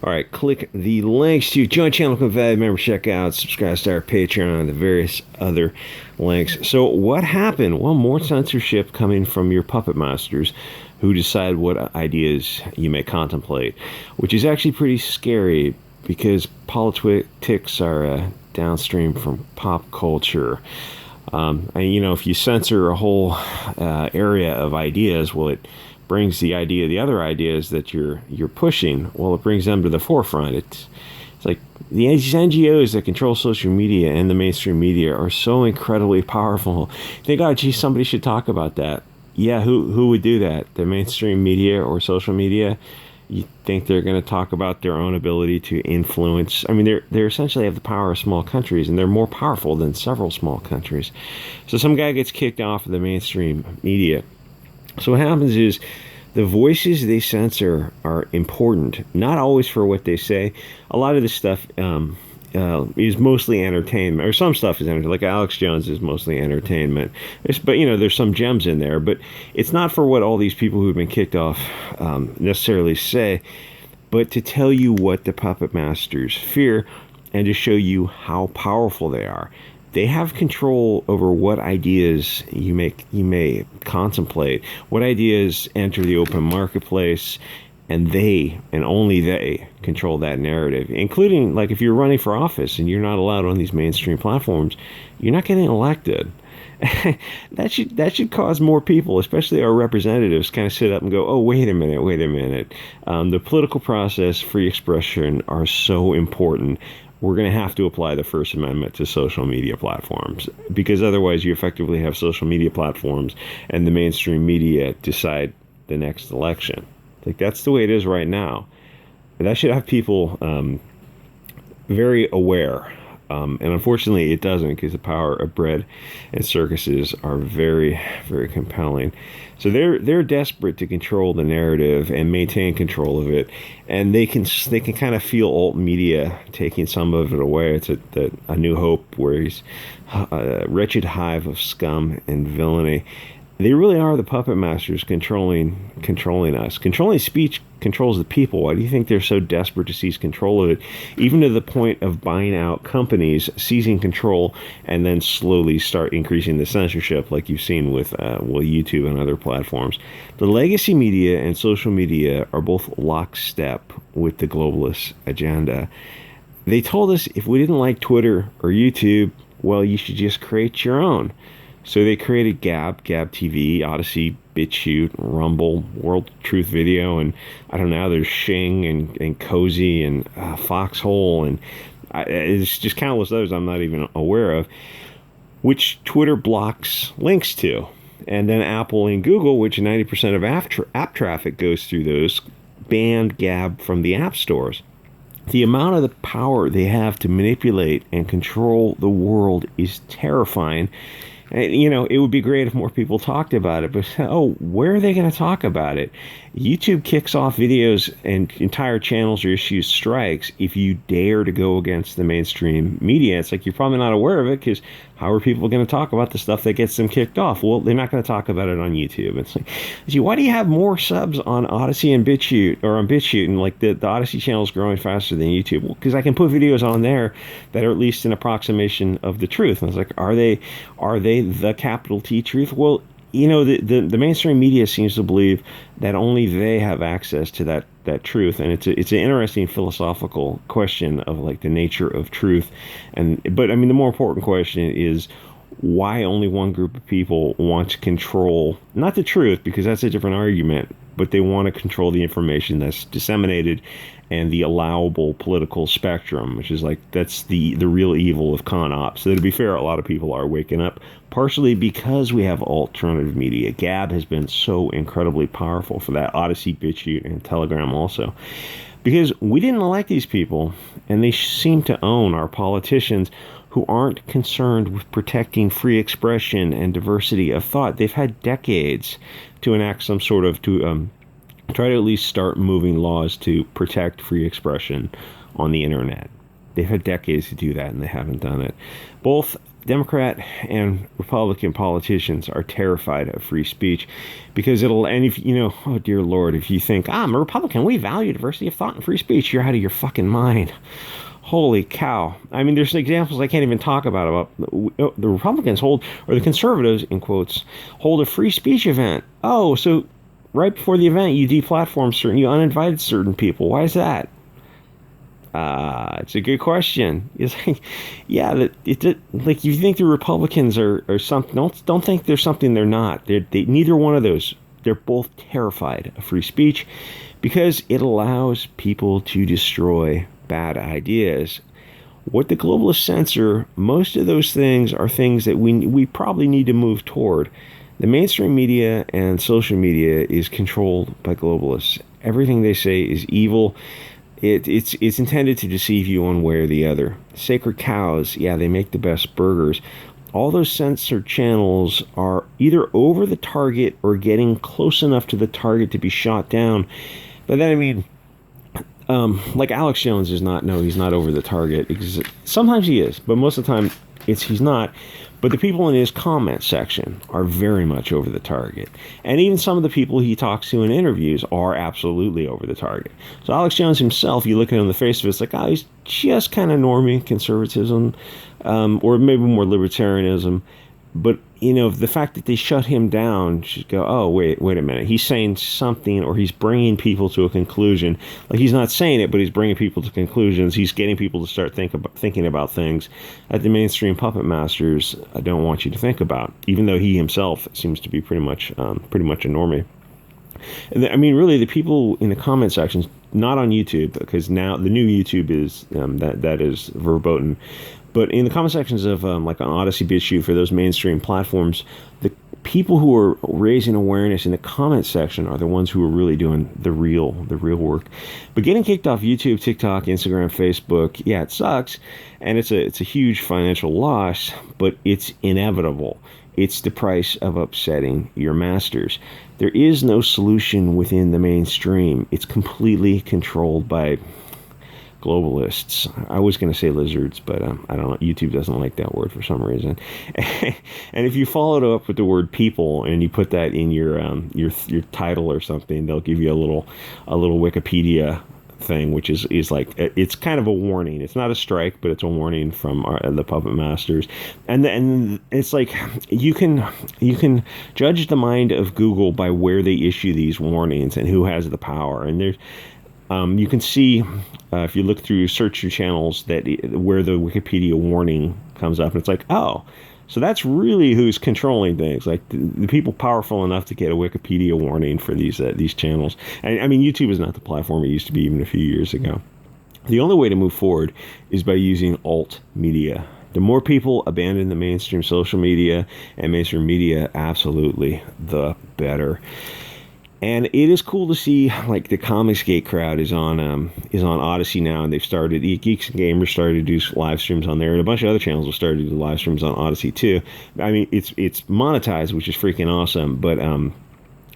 All right, click the links to join channel, value member, check out, subscribe to our Patreon, and the various other links. So what happened? Well, more censorship coming from your puppet masters who decide what ideas you may contemplate, which is actually pretty scary because politics are downstream from pop culture. And if you censor a whole area of ideas, well, it brings the other ideas that you're pushing. Well, it brings them to the forefront. It's like these NGOs that control social media and the mainstream media are so incredibly powerful. Think, oh, gee, somebody should talk about that. Yeah, who would do that? The mainstream media or social media? You think they're going to talk about their own ability to influence? I mean, they're essentially have the power of small countries, and they're more powerful than several small countries. So some guy gets kicked off of the mainstream media. So what happens is the voices they censor are important, not always for what they say. A lot of this stuff is mostly entertainment, or some stuff is entertainment. Like Alex Jones is mostly entertainment. But there's some gems in there. But it's not for what all these people who've been kicked off necessarily say, but to tell you what the puppet masters fear and to show you how powerful they are. They have control over what ideas you may contemplate, what ideas enter the open marketplace, and they, and only they, control that narrative. Including, like, if you're running for office and you're not allowed on these mainstream platforms, you're not getting elected. That should cause more people, especially our representatives, kind of sit up and go, oh, wait a minute. The political process, free expression are so important. We're going to have to apply the First Amendment to social media platforms, because otherwise you effectively have social media platforms and the mainstream media decide the next election. Like, that's the way it is right now. But that should have people very aware. And unfortunately, it doesn't, because the power of bread and circuses are very, very compelling. So they're desperate to control the narrative and maintain control of it, and they can kind of feel alt media taking some of it away. It's a New Hope, where he's a wretched hive of scum and villainy. They really are the puppet masters controlling us. Controlling speech controls the people. Why do you think they're so desperate to seize control of it, even to the point of buying out companies, seizing control, and then slowly start increasing the censorship, like you've seen with YouTube and other platforms? The legacy media and social media are both lockstep with the globalist agenda. They told us if we didn't like Twitter or YouTube, well, you should just create your own. So they created Gab TV, Odyssey, Bit Chute, Rumble, World Truth Video, and I don't know, there's Shing and Cozy and Foxhole, and it's just countless others I'm not even aware of, which Twitter blocks links to. And then Apple and Google, which 90% of app traffic goes through those, banned Gab from the app stores. The amount of the power they have to manipulate and control the world is terrifying. And, it would be great if more people talked about it, but, where are they going to talk about it? YouTube kicks off videos and entire channels or issues strikes if you dare to go against the mainstream media. It's like, you're probably not aware of it, because how are people going to talk about the stuff that gets them kicked off? Well, they're not going to talk about it on YouTube. It's like, gee, why do you have more subs on Odyssey and Bit Chute, or on Bit Chute, and like the Odyssey channel is growing faster than YouTube? Well, because I can put videos on there that are at least an approximation of the truth. And it's like, are they the capital T truth? Well, the mainstream media seems to believe that only they have access to that truth, and it's an interesting philosophical question of, like, the nature of truth. But I mean, the more important question is, why only one group of people want to control, not the truth, because that's a different argument, but they want to control the information that's disseminated and the allowable political spectrum, which is like, that's the real evil of con ops. So to be fair, a lot of people are waking up, partially because we have alternative media. Gab has been so incredibly powerful for that. Odyssey, Bit Chute, and Telegram also. Because we didn't elect these people, and they seem to own our politicians, who aren't concerned with protecting free expression and diversity of thought. They've had decades to enact some sort of, try to at least start moving laws to protect free expression on the internet. They've had decades to do that, and they haven't done it. Both Democrat and Republican politicians are terrified of free speech because it'll, and if you know, oh dear Lord, if you think, I'm a Republican, we value diversity of thought and free speech, you're out of your fucking mind. Holy cow. I mean, there's examples I can't even talk about the Republicans hold, or the conservatives, in quotes, hold a free speech event. Oh, so right before the event, you deplatform you uninvited certain people. Why is that? It's a good question. It's like, yeah, like you think the Republicans are something. Don't think they're something they're not. They neither one of those. They're both terrified of free speech because it allows people to destroy bad ideas. What the globalists censor, most of those things are things that we probably need to move toward. The mainstream media and social media is controlled by globalists. Everything they say is evil. It's intended to deceive you one way or the other. Sacred cows, yeah, they make the best burgers. All those censored channels are either over the target or getting close enough to the target to be shot down. But then, I mean, like Alex Jones is not, no, he's not over the target. Sometimes he is, but most of the time he's not. But the people in his comment section are very much over the target. And even some of the people he talks to in interviews are absolutely over the target. So Alex Jones himself, you look at him on the face of it, it's like, oh, he's just kind of normie conservatism, or maybe more libertarianism. But, you know, the fact that they shut him down, should go, oh, wait a minute. He's saying something, or he's bringing people to a conclusion. Like, he's not saying it, but he's bringing people to conclusions. He's getting people to start thinking about things that the mainstream puppet masters don't want you to think about, even though he himself seems to be pretty much a normie. I mean, really, the people in the comment sections, not on YouTube, because now the new YouTube is that is verboten. But in the comment sections of like on Odyssey, Bit Chute, for those mainstream platforms, the people who are raising awareness in the comment section are the ones who are really doing the real work. But getting kicked off YouTube, TikTok, Instagram, Facebook, yeah, it sucks, and it's a huge financial loss, but it's inevitable. It's the price of upsetting your masters. There is no solution within the mainstream. It's completely controlled by globalists. I was going to say lizards, but I don't know. YouTube doesn't like that word for some reason. And if you follow it up with the word people and you put that in your title or something, they'll give you a little Wikipedia thing, which is like, it's kind of a warning. It's not a strike, but it's a warning from the puppet masters. And it's like you can judge the mind of Google by where they issue these warnings and who has the power. And there's you can see, if you look through search your channels, that where the Wikipedia warning comes up, and it's like, oh, so that's really who's controlling things. Like the people powerful enough to get a Wikipedia warning for these channels. And I mean, YouTube is not the platform it used to be even a few years ago. The only way to move forward is by using alt media. The more people abandon the mainstream social media and mainstream media, absolutely, the better. And it is cool to see, like, the Comicsgate crowd is on Odyssey now, and they've started, Geeks and Gamers started to do live streams on there, and a bunch of other channels have started to do live streams on Odyssey too. I mean, it's monetized, which is freaking awesome, but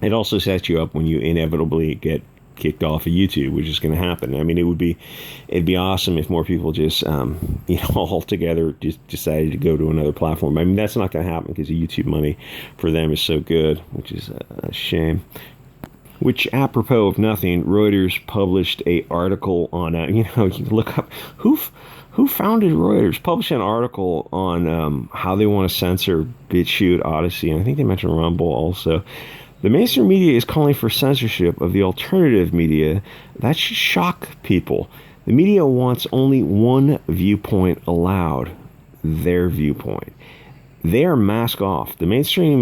it also sets you up when you inevitably get kicked off of YouTube, which is going to happen. I mean, it'd be awesome if more people just, all together just decided to go to another platform. I mean, that's not going to happen because the YouTube money for them is so good, which is a shame. Which, apropos of nothing, Reuters published a article on, you can look up who founded Reuters, published an article on how they want to censor Bit Chute, Odyssey, and I think they mentioned Rumble also. The mainstream media is calling for censorship of the alternative media. That should shock people. The media wants only one viewpoint allowed, their viewpoint. They are mask off. The mainstream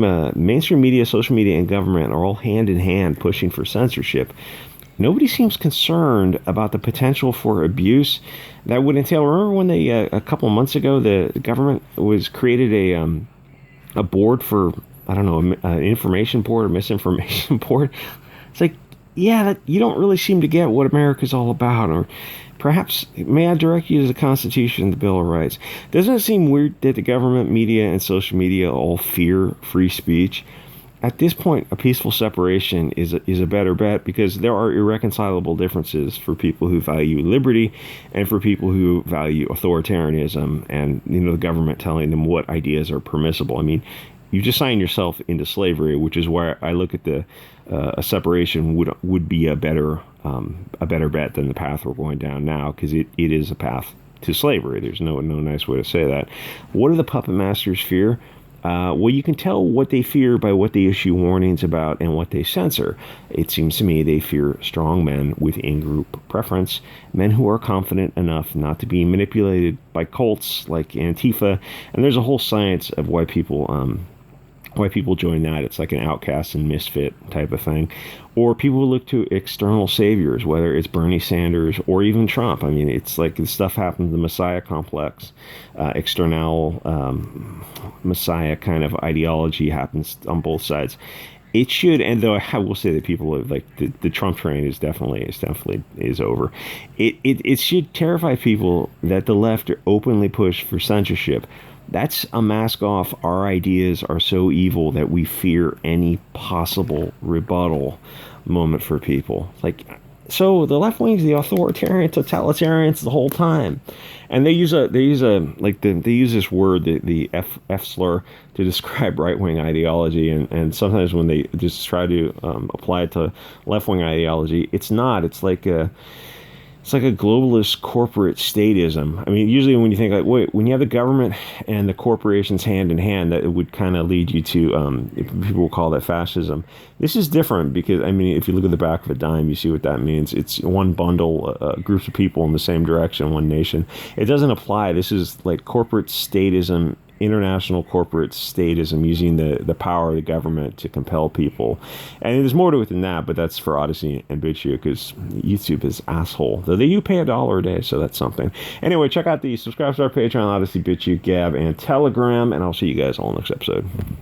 media, social media, and government are all hand in hand pushing for censorship. Nobody seems concerned about the potential for abuse that would entail. Remember when they a couple of months ago the government created a board for, I don't know, an information board or misinformation board? It's like, yeah, you don't really seem to get what America's all about. Or perhaps, may I direct you to the Constitution and the Bill of Rights? Doesn't it seem weird that the government, media, and social media all fear free speech? at this point, a peaceful separation is a better bet, because there are irreconcilable differences for people who value liberty and for people who value authoritarianism and, the government telling them what ideas are permissible. I mean, you just sign yourself into slavery, which is where I look at a separation would be a better bet than the path we're going down now, because it is a path to slavery. There's no nice way to say that. What do the puppet masters fear? Well, you can tell what they fear by what they issue warnings about and what they censor. It seems to me they fear strong men with in-group preference, men who are confident enough not to be manipulated by cults like Antifa. And there's a whole science of why people join that. It's like an outcast and misfit type of thing. Or people who look to external saviors, whether it's Bernie Sanders or even Trump. I mean, it's like this stuff happens, the Messiah complex, external Messiah kind of ideology happens on both sides. It should, and though I will say that people have, like, the Trump train is definitely over. It should terrify people that the left are openly pushed for censorship. That's a mask off. Our ideas are so evil that we fear any possible rebuttal moment for people. Like, so the left wing's the authoritarian, totalitarians the whole time, and they use this word, the F slur, to describe right wing ideology, and sometimes when they just try to apply it to left wing ideology, it's not. It's like a globalist corporate statism. I mean, usually when you think, like, wait, when you have the government and the corporations hand in hand, that would kind of lead you to, people will call that fascism. This is different because, I mean, if you look at the back of a dime, you see what that means. It's one bundle, groups of people in the same direction, one nation. It doesn't apply. This is like corporate statism, international corporate statism, using the power of the government to compel people. And there's more to it than that, but that's for Odyssey and Bit Chute, because YouTube is asshole. Though they do pay $1 a day, so that's something. Anyway, check out subscribe to our Patreon, Odyssey, Bit Chute, Gab, and Telegram, and I'll see you guys all next episode.